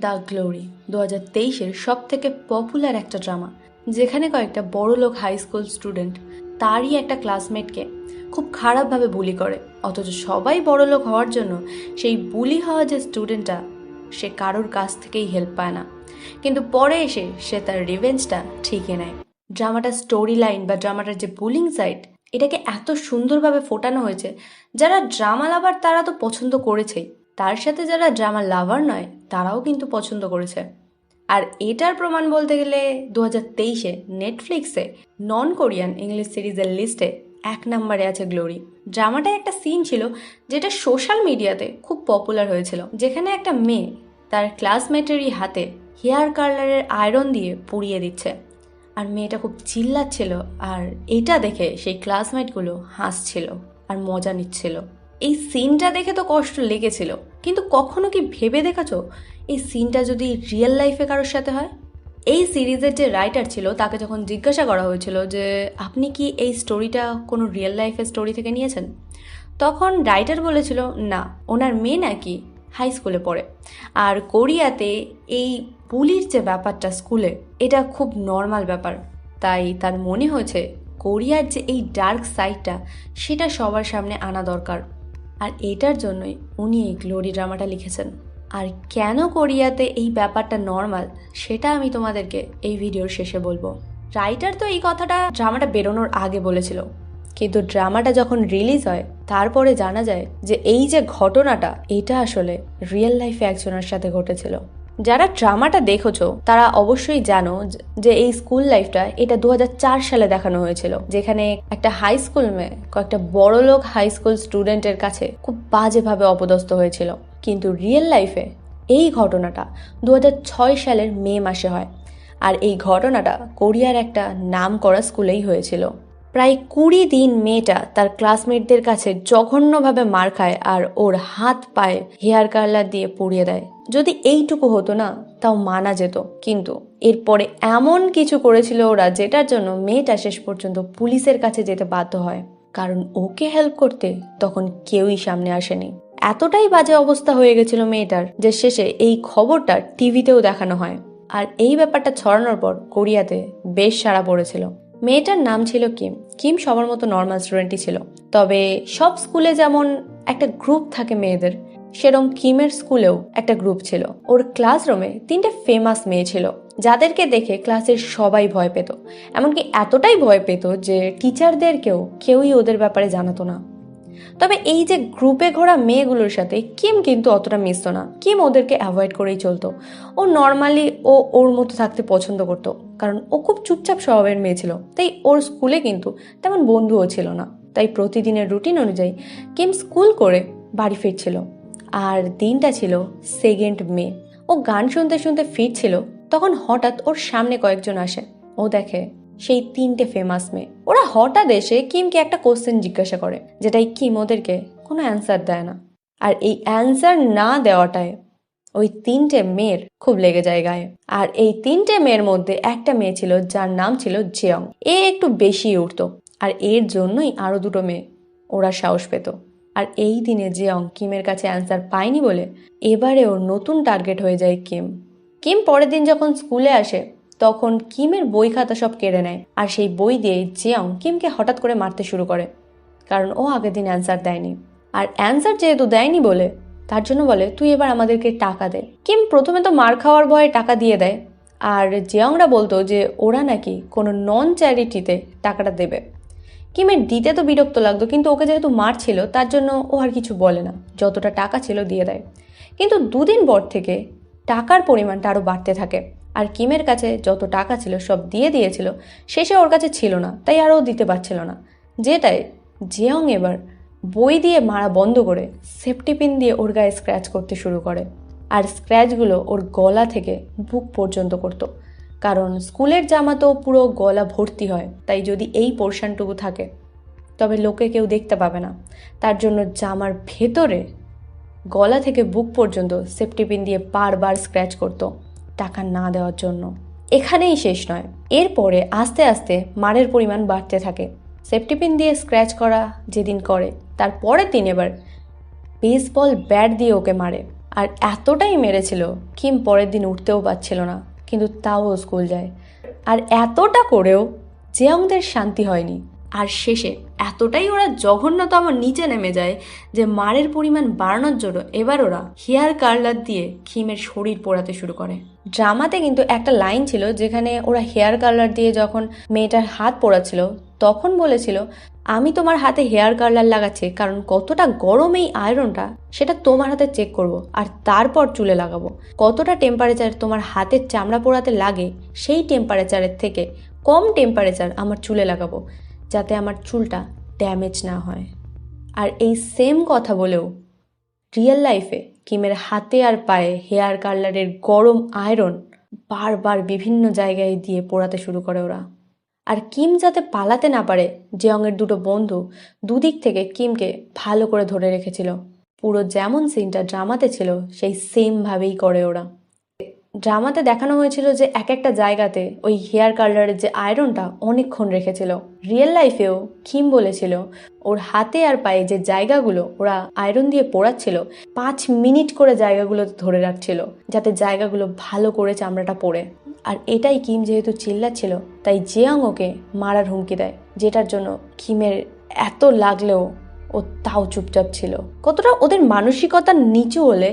The glory 2023-এর সব থেকে popular একটা ড্রামা, যেখানে কয়েকটা বড়লোক হাই স্কুল স্টুডেন্ট তারই একটা ক্লাসমেটকে খুব খারাপভাবে বুলি করে। অথচ সবাই বড়লোক হওয়ার জন্য সেই বুলি হওয়া যে স্টুডেন্টটা, সে কারোর কাছ থেকেই হেল্প পায় না, কিন্তু পরে এসে সে তার রিভেঞ্জটা ঠিকই নেয়। ড্রামাটার স্টোরি লাইন বা ড্রামাটার যে বুলিং সাইড, এটাকে এত সুন্দরভাবে ফোটানো হয়েছে। যারা ড্রামা লাভার তারা তো পছন্দ করেছেই, তার সাথে যারা ড্রামা লাভার নয় তারাও কিন্তু পছন্দ করেছে। আর এটার প্রমাণ বলতে গেলে 2023-এ নেটফ্লিক্সে নন কোরিয়ান ইংলিশ সিরিজের লিস্টে 1 নম্বরে আছে গ্লোরি। ড্রামাটায় একটা সিন ছিল যেটা সোশ্যাল মিডিয়াতে খুব পপুলার হয়েছিল, যেখানে একটা মেয়ে তার ক্লাসমেটেরই হাতে হেয়ার কালারের আয়রন দিয়ে পুড়িয়ে দিচ্ছে, আর মেয়েটা খুব চিল্লাচ্ছিল, আর এটা দেখে সেই ক্লাসমেটগুলো হাসছিল আর মজা নিচ্ছিল। এই সিনটা দেখে তো কষ্ট লেগেছিল, কিন্তু কখনো কি ভেবে দেখেছো এই সিনটা যদি রিয়েল লাইফে কারোর সাথে হয়? এই সিরিজের যে রাইটার ছিল তাকে যখন জিজ্ঞাসা করা হয়েছিল যে আপনি কি এই স্টোরিটা কোনো রিয়েল লাইফের স্টোরি থেকে নিয়েছেন, তখন রাইটার বলেছিল না, ওনার মেয়ে নাকি হাই স্কুলে পড়ে, আর কোরিয়াতে এই বুলির যে ব্যাপারটা স্কুলে, এটা খুব নর্মাল ব্যাপার। তাই তার মনে হয়েছে কোরিয়ার যে এই ডার্ক সাইডটা, সেটা সবার সামনে আনা দরকার। আর এটার জন্যই উনি এই গ্লোরি ড্রামাটা লিখেছেন। আর কেন কোরিয়াতে এই ব্যাপারটা নর্মাল, সেটা আমি তোমাদেরকে এই ভিডিওর শেষে বলবো। রাইটার তো এই কথাটা ড্রামাটা বেরোনোর আগে বলেছিল, কিন্তু ড্রামাটা যখন রিলিজ হয় তারপরে জানা যায় যে এই যে ঘটনাটা, এটা আসলে রিয়েল লাইফে একজনের সাথে ঘটেছিল। যারা ড্রামাটা দেখেছো তারা অবশ্যই জানো যে এই স্কুল লাইফটা এটা 2004 সালে দেখানো হয়েছিল, যেখানে একটা হাই স্কুল মেয়ে কয়েকটা বড়লোক হাই স্কুল স্টুডেন্টের কাছে খুব বাজেভাবে অপদস্থ হয়েছিল। কিন্তু রিয়েল লাইফে এই ঘটনাটা 2006 সালের মে মাসে হয়, আর এই ঘটনাটা কোরিয়ার একটা নামকরা স্কুলেই হয়েছিল। প্রায় 20 দিন মেয়েটা তার ক্লাসমেটদের কাছে জঘন্যভাবে মার খায়, আর ওর হাত পায়ে হেয়ার কালার দিয়ে পুড়িয়ে দেয়। যদি এইটুকু হতো না তাও মানা যেত, কিন্তু এরপরে এমন কিছু করেছিল ওরা, যেটার জন্য মেয়েটা শেষ পর্যন্ত পুলিশের কাছে যেতে বাধ্য হয়, কারণ ওকে হেল্প করতে তখন কেউই সামনে আসেনি। এতটাই বাজে অবস্থা হয়ে গেছিল মেয়েটার যে শেষে এই খবরটা টিভিতেও দেখানো হয়। আর এই ব্যাপারটা ছড়ানোর পর কোরিয়াতে বেশ সাড়া পড়েছিল। মেয়েটার নাম ছিল কিম। কিম সবার মতো নর্মাল স্টুডেন্টই ছিল, তবে সব স্কুলে যেমন একটা গ্রুপ থাকে মেয়েদের, সেরকম কিমের স্কুলেও একটা গ্রুপ ছিল। ওর ক্লাসরুমে 3টে ফেমাস মেয়ে ছিল, যাদেরকে দেখে ক্লাসের সবাই ভয় পেত। এমনকি এতটাই ভয় পেত যে টিচারদেরকেও কেউই ওদের ব্যাপারে জানাতো না। তবে এই যে গ্রুপে ঘোরা মেয়েগুলোর সাথে কিম কিন্তু অতটা মিশতো না। কিম ওদেরকে অ্যাভয়েড করেই চলতো। ও নর্মালি ওর মতো থাকতে পছন্দ করতো, কারণ ও খুব চুপচাপ স্বভাবের মেয়ে ছিল। তাই ওর স্কুলে কিন্তু তেমন বন্ধুও ছিল না। তাই প্রতিদিনের রুটিন অনুযায়ী কিম স্কুল করে বাড়ি ফিরছিল। আর দিনটা ছিল 2 মে। ও গান শুনতে শুনতে ফিরছিল, তখন হঠাৎ ওর সামনে কয়েকজন আসে। ও দেখে সেই 3টে ফেমাস মেয়ে। ওরা হঠাৎ এসে কিমকে একটা কোশ্চেন জিজ্ঞাসা করে, যেটাই কিম ওদেরকে কোনো অ্যান্সার দেয় না। আর এই অ্যান্সার না দেওয়াটায় ওই 3টে মেয়ের খুব লেগে যায় গায়ে। আর এই 3টে মেয়ের মধ্যে একটা মেয়ে ছিল যার নাম ছিল জেয়ং। এ একটু বেশি উঠতো, আর এর জন্যই আরো 2টো মেয়ে ওরা সাহস পেত। আর এই দিনে জেয়ং কিমের কাছে অ্যান্সার পায়নি বলে এবারে ওর নতুন টার্গেট হয়ে যায় কিম। কিম পরের দিন যখন স্কুলে আসে তখন কিমের বই খাতা সব কেড়ে নেয়, আর সেই বই দিয়ে জিয়ং কিমকে হঠাৎ করে মারতে শুরু করে, কারণ ও আগের দিন অ্যান্সার দেয়নি। আর অ্যান্সার যেহেতু দেয়নি বলে তার জন্য বলে তুই এবার আমাদেরকে টাকা দে। কিম প্রথমে তো মার খাওয়ার ভয়ে টাকা দিয়ে দেয়, আর জিয়ংরা বলতো যে ওরা নাকি কোনো নন চ্যারিটিতে টাকাটা দেবে। কিমের দিতে তো বিরক্ত লাগতো, কিন্তু ওকে যেহেতু মারছিল তার জন্য ও আর কিছু বলে না, যতটা টাকা ছিল দিয়ে দেয়। কিন্তু 2 দিন পর থেকে টাকার পরিমাণটা আরও বাড়তে থাকে, আর কিমের কাছে যত টাকা ছিল সব দিয়ে দিয়েছিল, শেষে ওর কাছে ছিল না, তাই আরও দিতে পারছিল না। যেটাই জেয়ং এবার বই দিয়ে মারা বন্ধ করে সেফটি পিন দিয়ে ওর গায়ে স্ক্র্যাচ করতে শুরু করে, আর স্ক্র্যাচগুলো ওর গলা থেকে বুক পর্যন্ত করতো, কারণ স্কুলের জামা তো পুরো গলা ভর্তি হয়, তাই যদি এই পোর্শনটুকু থাকে তবে লোকে কেউ দেখতে পাবে না। তার জন্য জামার ভেতরে গলা থেকে বুক পর্যন্ত সেফটি পিন দিয়ে বারবার স্ক্র্যাচ করতো টাকা না দেওয়ার জন্য। এখানেই শেষ নয়, এরপরে আস্তে আস্তে মারের পরিমাণ বাড়তে থাকে। সেফটি পিন দিয়ে স্ক্র্যাচ করা যেদিন করে, তার পরের দিন এবার বেসবল ব্যাট দিয়ে ওকে মারে। আর এতটাই মেরেছিল কিম পরের দিন উঠতেও পারছিল না, কিন্তু তাও ও স্কুল যায়। আর এতটা করেও জেয়ংদের শান্তি হয়নি। আর শেষে এতটাই ওরা জঘন্যতম নিচে নেমে যায় যে মারের পরিমাণ বাড়ানোর জন্য এবার ওরা হেয়ার কার্লার দিয়ে কিমের শরীর পোড়াতে শুরু করে। ড্রামাতে কিন্তু একটা লাইন ছিল যেখানে ওরা হেয়ার কার্লার দিয়ে যখন মেয়েটার হাত পোড়াচ্ছিল তখন বলেছিল, আমি তোমার হাতে হেয়ার কার্লার লাগাচ্ছি কারণ কতটা গরম এই আয়রনটা সেটা তোমার হাতে চেক করব, আর তারপর চুলে লাগাবো। কতটা টেম্পারেচার তোমার হাতের চামড়া পোড়াতে লাগে সেই টেম্পারেচারের থেকে কম টেম্পারেচার আমার চুলে লাগাবো, যাতে আমার চুলটা ড্যামেজ না হয়। আর এই সেম কথা বলেও রিয়েল লাইফে কিমের হাতে আর পায়ে হেয়ার কার্লারের গরম আয়রন বারবার বিভিন্ন জায়গায় দিয়ে পোড়াতে শুরু করে ওরা। আর কিম যাতে পালাতে না পারে, জেয়ংয়ের দুটো বন্ধু দুদিক থেকে কিমকে ভালো করে ধরে রেখেছিল। পুরো যেমন সিনটা ড্রামাতে ছিল সেই সেম ভাবেই করে ওরা। ড্রামাতে দেখানো হয়েছিল যে এক একটা জায়গাতে ওই হেয়ার কার্লারের যে আয়রনটা অনেকক্ষণ রেখেছিল। রিয়েল লাইফেও কিম বলেছিল ওর হাতে আর পায়ে যে জায়গাগুলো ওরা আয়রন দিয়ে পোড়াচ্ছিল 5 মিনিট করে জায়গাগুলো ধরে রাখছিল যাতে জায়গাগুলো ভালো করে চামড়াটা পড়ে। আর এটাই কিম যেহেতু চিল্লাচ্ছিল তাই জেয়ং ওকে মারার হুমকি দেয়, যেটার জন্য কিমের এত লাগলেও ও তাও চুপচাপ ছিল। কতটা ওদের মানসিকতার নিচু হলে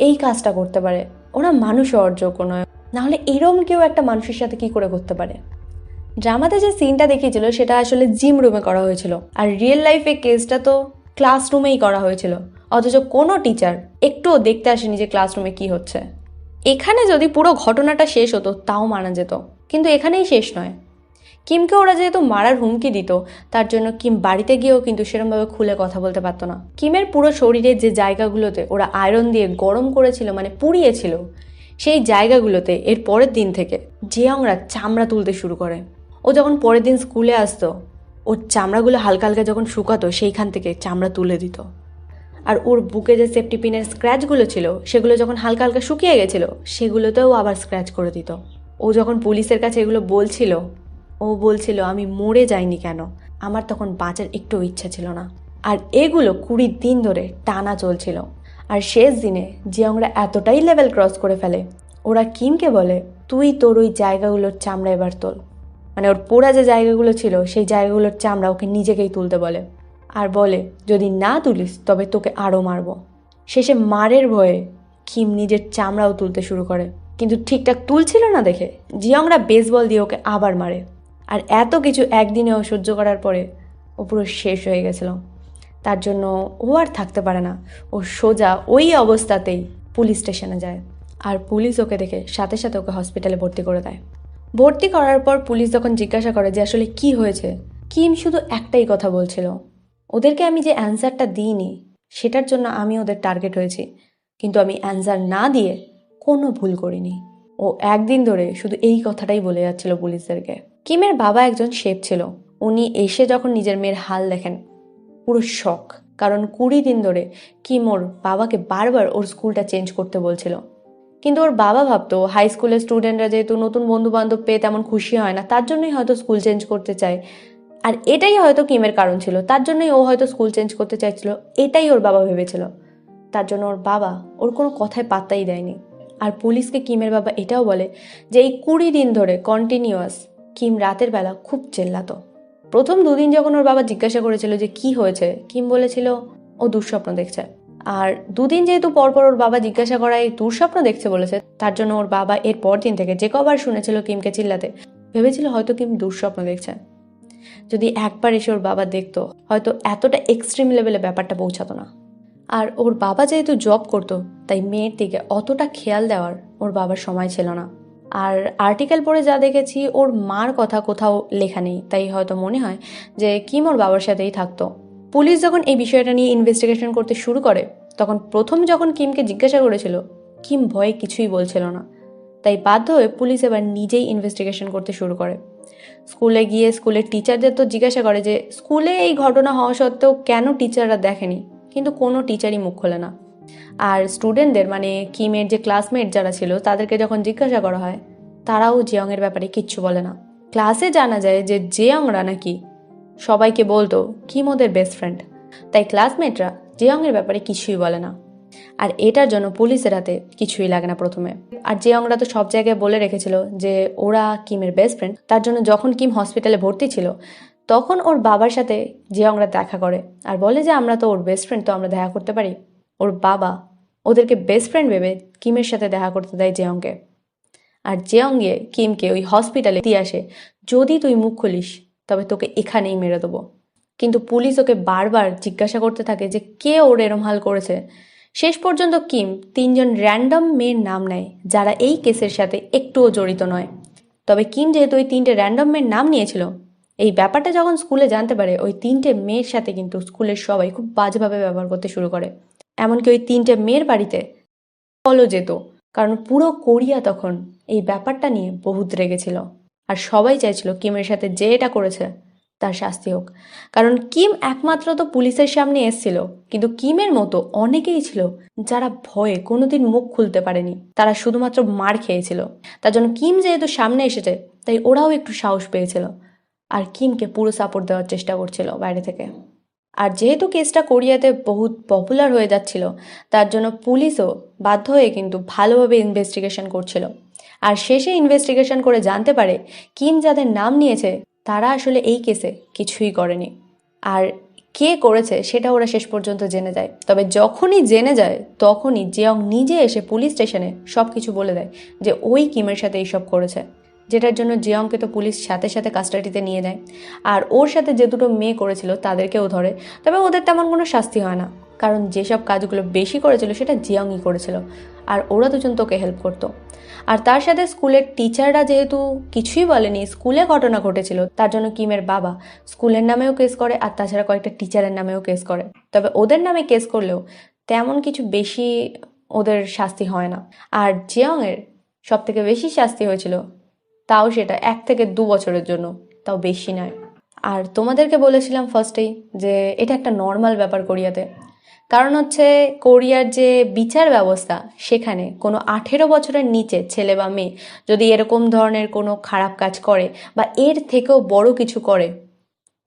এই কাজটা করতে পারে। ওরা মানুষ হওয়ার যোগ্য নয়, নাহলে এরম কেউ একটা মানুষের সাথে কি করে করতে পারে। ড্রামাতে যে সিনটা দেখিয়েছিল সেটা আসলে জিম রুমে করা হয়েছিল, আর রিয়েল লাইফে কেসটা তো ক্লাসরুমেই করা হয়েছিল। অথচ কোনো টিচার একটুও দেখতে আসেনি যে ক্লাসরুমে কি হচ্ছে। এখানে যদি পুরো ঘটনাটা শেষ হতো তাও মানা যেত, কিন্তু এখানেই শেষ নয়। কিমকে ওরা যেহেতু মারার হুমকি দিত তার জন্য কিম বাড়িতে গিয়েও কিন্তু সেরকমভাবে খুলে কথা বলতে পারতো না। কিমের পুরো শরীরের যে জায়গাগুলোতে ওরা আয়রন দিয়ে গরম করেছিল, মানে পুড়িয়েছিল, সেই জায়গাগুলোতে এর পরের দিন থেকে জেয়ংরা চামড়া তুলতে শুরু করে। ও যখন পরের দিন স্কুলে আসতো ওর চামড়াগুলো হালকা হালকা যখন শুকাতো সেইখান থেকে চামড়া তুলে দিত। আর ওর বুকে যে সেফটি পিনের স্ক্র্যাচগুলো ছিল সেগুলো যখন হালকা হালকা শুকিয়ে গেছিল সেগুলোতেও আবার স্ক্র্যাচ করে দিত। ও যখন পুলিশের কাছে এগুলো বলছিল ও বলছিল আমি মরে যাইনি কেন, আমার তখন বাঁচার একটু ইচ্ছা ছিল না। আর এগুলো 20 দিন ধরে টানা চলছিল। আর শেষ দিনে জিয়ংরা এতটাই লেভেল ক্রস করে ফেলে ওরা কিমকে বলে, তুই তোর ওই জায়গাগুলোর চামড়া এবার তোল। মানে ওর পোড়া যে জায়গাগুলো ছিল সেই জায়গাগুলোর চামড়া ওকে নিজেকেই তুলতে বলে, আর বলে যদি না তুলিস তবে তোকে আরও মারবো। শেষে মারের ভয়ে কিম নিজের চামড়াও তুলতে শুরু করে, কিন্তু ঠিকঠাক তুলছিল না দেখে জিয়ংরা বেসবল দিয়ে ওকে আবার মারে। আর এত কিছু একদিনেও সহ্য করার পরে ও পুরো শেষ হয়ে গেছিল। তার জন্য ও আর থাকতে পারে না, ও সোজা ওই অবস্থাতেই পুলিশ স্টেশনে যায়। আর পুলিশ ওকে দেখে সাথে সাথে ওকে হসপিটালে ভর্তি করে দেয়। ভর্তি করার পর পুলিশ যখন জিজ্ঞাসা করে যে আসলে কি হয়েছে, কিম শুধু একটাই কথা বলছিল, ওদেরকে আমি যে অ্যান্সারটা দিইনি সেটার জন্য আমি ওদের টার্গেট হয়েছি, কিন্তু আমি অ্যান্সার না দিয়ে কোনো ভুল করিনি। ও একদিন ধরে শুধু এই কথাটাই বলে যাচ্ছিল পুলিশদেরকে। কিমের বাবা একজন শেফ ছিল। উনি এসে যখন নিজের মেয়ের হাল দেখেন পুরো শক, কারণ 20 দিন ধরে কিম ওর বাবাকে বারবার ওর স্কুলটা চেঞ্জ করতে বলছিল। কিন্তু ওর বাবা ভাবতো হাই স্কুলের স্টুডেন্টরা যেহেতু নতুন বন্ধু বান্ধব পেয়ে তেমন খুশি হয় না, তার জন্যই হয়তো স্কুল চেঞ্জ করতে চায়। আর এটাই হয়তো কিমের কারণ ছিল, তার জন্যই ও হয়তো স্কুল চেঞ্জ করতে চাইছিল, এটাই ওর বাবা ভেবেছিল। তার জন্য ওর বাবা ওর কোনো কথায় পাত্তাই দেয়নি। আর পুলিশকে কিমের বাবা এটাও বলে যে এই 20 দিন ধরে কন্টিনিউয়াস কিম রাতের বেলা খুব চেল্লাতো। প্রথম 2 দিন যখন ওর বাবা জিজ্ঞাসা করেছিল যে কি হয়েছে, কিম বলেছিল ও দুঃস্বপ্ন দেখছে। আর 2 দিন যেহেতু পরপর ওর বাবা জিজ্ঞাসা করায় দুঃস্বপ্ন দেখছে বলেছে, তার জন্য ওর বাবা এর পর দিন থেকে যে কবার শুনেছিল কিমকে চিল্লাতে ভেবেছিল হয়তো কিম দুঃস্বপ্ন দেখছে। যদি একবার এসে ওর বাবা দেখতো হয়তো এতটা এক্সট্রিম লেভেলে ব্যাপারটা পৌঁছাতো না। আর ওর বাবা যেহেতু জব করতো তাই মেয়ের দিকে অতটা খেয়াল দেওয়ার ওর বাবার সময় ছিল না। আর আর্টিকেল পড়ে যা দেখেছি ওর মার কথা কোথাও লেখা নেই, তাই হয়তো মনে হয় যে কিম ওর বাবার সাথেই থাকতো। পুলিশ যখন এই বিষয়টা নিয়ে ইনভেস্টিগেশন করতে শুরু করে তখন প্রথম যখন কিমকে জিজ্ঞাসা করেছিল কিম ভয়ে কিছুই বলছিল না, তাই বাধ্য হয়ে পুলিশ এবার নিজেই ইনভেস্টিগেশন করতে শুরু করে। স্কুলে গিয়ে স্কুলের টিচারদের তো জিজ্ঞাসা করে যে স্কুলে এই ঘটনা হওয়া সত্ত্বেও কেন টিচাররা দেখেনি, কিন্তু কোনো টিচারই মুখ খোলে না। আর স্টুডেন্টদের মানে কিমের যে ক্লাসমেট যারা ছিল তাদেরকে যখন জিজ্ঞাসা করা হয় তারাও জিয়ংয়ের ব্যাপারে কিচ্ছু বলে না। ক্লাসে জানা যায় যে জিয়ংরা নাকি সবাইকে বলতো কিম ওদের বেস্ট ফ্রেন্ড, তাই ক্লাসমেটরা জিয়ংয়ের ব্যাপারে কিছুই বলে না। আর এটার জন্য পুলিশের হাতে কিছুই লাগে না প্রথমে। আর জিয়ংরা তো সব জায়গায় বলে রেখেছিল যে ওরা কিমের বেস্ট ফ্রেন্ড। তার জন্য যখন কিম হসপিটালে ভর্তি ছিল তখন ওর বাবার সাথে জিয়ংরা দেখা করে আর বলে যে আমরা তো ওর বেস্ট ফ্রেন্ড, তো আমরা দেখা করতে পারি। ওর বাবা ওদেরকে বেস্ট ফ্রেন্ড ভেবে কিমের সাথে দেখা করতে দেয় জিয়ংকে। আর জিয়ং গিয়ে কিমকে ওই হসপিটালে দিয়ে আসে, যদি তুই মুখ খুলিস তবে তোকে এখানেই মেরে দেবো। কিন্তু পুলিশ ওকে বারবার জিজ্ঞাসা করতে থাকে যে কে ওর এরম হাল করেছে। শেষ পর্যন্ত কিম 3জন র্যান্ডম মেয়ের নাম নেয় যারা এই কেসের সাথে একটুও জড়িত নয়। তবে কিম যেহেতু ওই 3টে র্যান্ডম মেয়ের নাম নিয়েছিল, এই ব্যাপারটা যখন স্কুলে জানতে পারে ওই 3টে মেয়ের সাথে কিন্তু স্কুলের সবাই খুব বাজেভাবে ব্যবহার করতে শুরু করে। এমনকি ওই 3টে মেয়ের বাড়িতে কলও যেত, কারণ পুরো কোরিয়া তখন এই ব্যাপারটা নিয়ে বহুত রেগেছিল। আর সবাই চাইছিল কিমের সাথে যে এটা করেছে তার শাস্তি হোক, কারণ কিম একমাত্র তো পুলিশের সামনে এসেছিল, কিন্তু কিমের মতো অনেকেই ছিল যারা ভয়ে কোনোদিন মুখ খুলতে পারেনি, তারা শুধুমাত্র মার খেয়েছিল। তার জন্য কিম যেহেতু সামনে এসেছে তাই ওরাও একটু সাহস পেয়েছিল আর কিমকে পুরো সাপোর্ট দেওয়ার চেষ্টা করছিল বাইরে থেকে। আর যেহেতু কেসটা কোরিয়াতে বহুত পপুলার হয়ে যাচ্ছিল, তার জন্য পুলিশও বাধ্য হয়ে কিন্তু ভালোভাবে ইনভেস্টিগেশন করছিল। আর শেষে ইনভেস্টিগেশন করে জানতে পারে কিম যাদের নাম নিয়েছে তারা আসলে এই কেসে কিছুই করেনি। আর কে করেছে সেটা ওরা শেষ পর্যন্ত জেনে যায়। তবে যখনই জেনে যায় তখনই জিয়ং নিজে এসে পুলিশ স্টেশনে সব কিছু বলে দেয় যে ওই কিমের সাথে এইসব করেছে, যেটার জন্য জিয়ংকে তো পুলিশ সাথে সাথে কাস্টাডিতে নিয়ে নেয়। আর ওর সাথে যে দুটো মেয়ে করেছিল তাদেরকেও ধরে, তবে ওদের তেমন কোনো শাস্তি হয় না, কারণ যেসব কাজগুলো বেশি করেছিল সেটা জিয়ংই করেছিল আর ওরা দুজন তোকে হেল্প করতো। আর তার সাথে স্কুলের টিচাররা যেহেতু কিছুই বলেনি, স্কুলে ঘটনা ঘটেছিল, তার জন্য কিমের বাবা স্কুলের নামেও কেস করে আর তাছাড়া কয়েকটা টিচারের নামেও কেস করে। তবে ওদের নামে কেস করলেও তেমন কিছু বেশি ওদের শাস্তি হয় না। আর জিয়ংয়ের সব থেকে বেশি শাস্তি হয়েছিল, তাও সেটা 1 থেকে 2 বছরের জন্য, তাও বেশি নয়। আর তোমাদেরকে বলেছিলাম ফার্স্টেই যে এটা একটা নর্মাল ব্যাপার কোরিয়াতে, কারণ হচ্ছে কোরিয়ার যে বিচার ব্যবস্থা সেখানে কোনো 18 বছরের নিচে ছেলে বা মেয়ে যদি এরকম ধরনের কোনো খারাপ কাজ করে বা এর থেকেও বড় কিছু করে,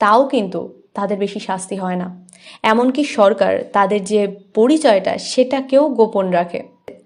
তাও কিন্তু তাদের বেশি শাস্তি হয় না। এমনকি সরকার তাদের যে পরিচয়টা সেটাকেও গোপন রাখে,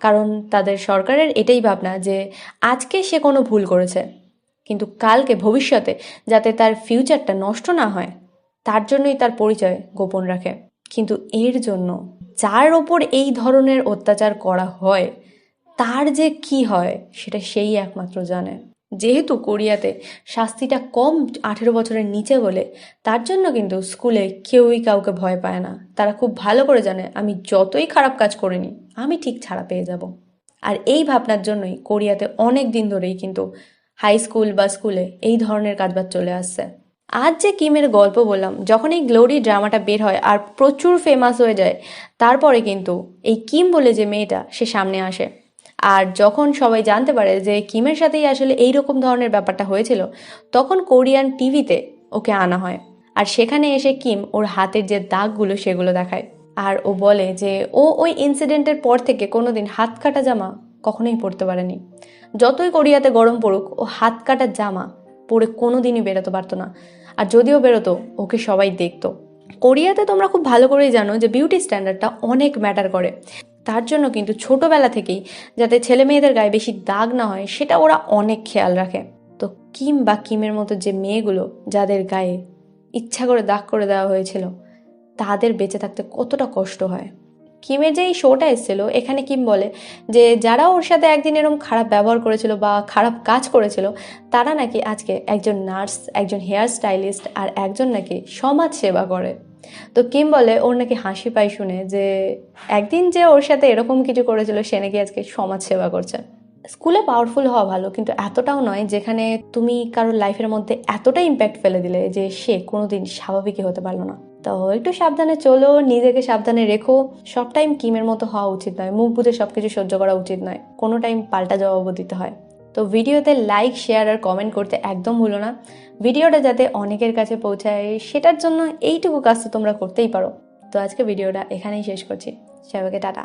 কারণ তাদের সরকারের এটাই ভাবনা যে আজকে সে কোনো ভুল করেছে, কিন্তু কালকে ভবিষ্যতে যাতে তার ফিউচারটা নষ্ট না হয় তার জন্যই তার পরিচয় গোপন রাখে। কিন্তু এর জন্য যার ওপর এই ধরনের অত্যাচার করা হয় তার যে কি হয় সেটা সেই একমাত্র জানে। যেহেতু কোরিয়াতে শাস্তিটা কম 18 বছরের নিচে বলে, তার জন্য কিন্তু স্কুলে কেউই কাউকে ভয় পায় না। তারা খুব ভালো করে জানে আমি যতই খারাপ কাজ করিনি আমি ঠিক ছাড়া পেয়ে যাব। আর এই ভাবনার জন্যই কোরিয়াতে অনেক দিন ধরেই কিন্তু হাই স্কুল বা স্কুলে এই ধরনের কাজবাজ চলে আসছে। আজ যে কিমের গল্প বললাম, যখন এই গ্লোরি ড্রামাটা বের হয় আর প্রচুর ফেমাস হয়ে যায়, তারপরে কিন্তু এই কিম বলে যে মেয়েটা সে সামনে আসে। আর যখন সবাই জানতে পারে যে কিমের সাথেই আসলে এইরকম ধরনের ব্যাপারটা হয়েছিল, তখন কোরিয়ান টিভিতে ওকে আনা হয়। আর সেখানে এসে কিম ওর হাতের যে দাগগুলো সেগুলো দেখায়। আর ও বলে যে ও ওই ইনসিডেন্টের পর থেকে কোনোদিন হাত কাটা জামা কখনোই পরতে পারেনি। যতই কোরিয়াতে গরম পড়ুক ও হাত কাটা জামা পরে কোনোদিনই বেরোতে পারতো না। আর যদিও বেরোতো ওকে সবাই দেখতো। কোরিয়াতে তোমরা খুব ভালো করেই জানো যে বিউটি স্ট্যান্ডার্ডটা অনেক ম্যাটার করে। তার জন্য কিন্তু ছোটবেলা থেকেই যাতে ছেলে মেয়েদের গায়ে বেশি দাগ না হয় সেটা ওরা অনেক খেয়াল রাখে। তো কিম বা কিমের মতো যে মেয়েগুলো যাদের গায়ে ইচ্ছা করে দাগ করে দেওয়া হয়েছিল, তাদের বেঁচে থাকতে কতটা কষ্ট হয়। কিমের যে এই শোটা এসেছিল এখানে কিম বলে যে যারা ওর সাথে একদিন এরকম খারাপ ব্যবহার করেছিল বা খারাপ কাজ করেছিল, তারা নাকি আজকে একজন নার্স, একজন হেয়ার স্টাইলিস্ট আর একজন নাকি সমাজ সেবা করে। তো কিম বলে ওর নাকি হাসি পায় শুনে যে একদিন যে ওর সাথে এরকম কিছু করেছিল সে নাকি আজকে সমাজ সেবা করছে। স্কুলে পাওয়ারফুল হওয়া ভালো, কিন্তু এতটাও নয় যেখানে তুমি কারোর লাইফের মধ্যে এতটা ইম্প্যাক্ট ফেলে দিলে যে সে কোনোদিন স্বাভাবিকই হতে পারলো না। তো একটু সাবধানে চলো, নিজেকে সাবধানে রেখো। সব টাইম কিমের মতো হওয়া উচিত নয়, মুখ বুঝে সবকিছু সহ্য করা উচিত নয়, কোনো টাইম পাল্টা জবাবও দিতে হয়। তো ভিডিওতে লাইক, শেয়ার আর কমেন্ট করতে একদম ভুলো না। ভিডিওটা যাতে অনেকের কাছে পৌঁছায় সেটার জন্য এইটুকু কাজ তো তোমরা করতেই পারো। তো আজকে ভিডিওটা এখানেই শেষ করছি। সবাইকে টাটা।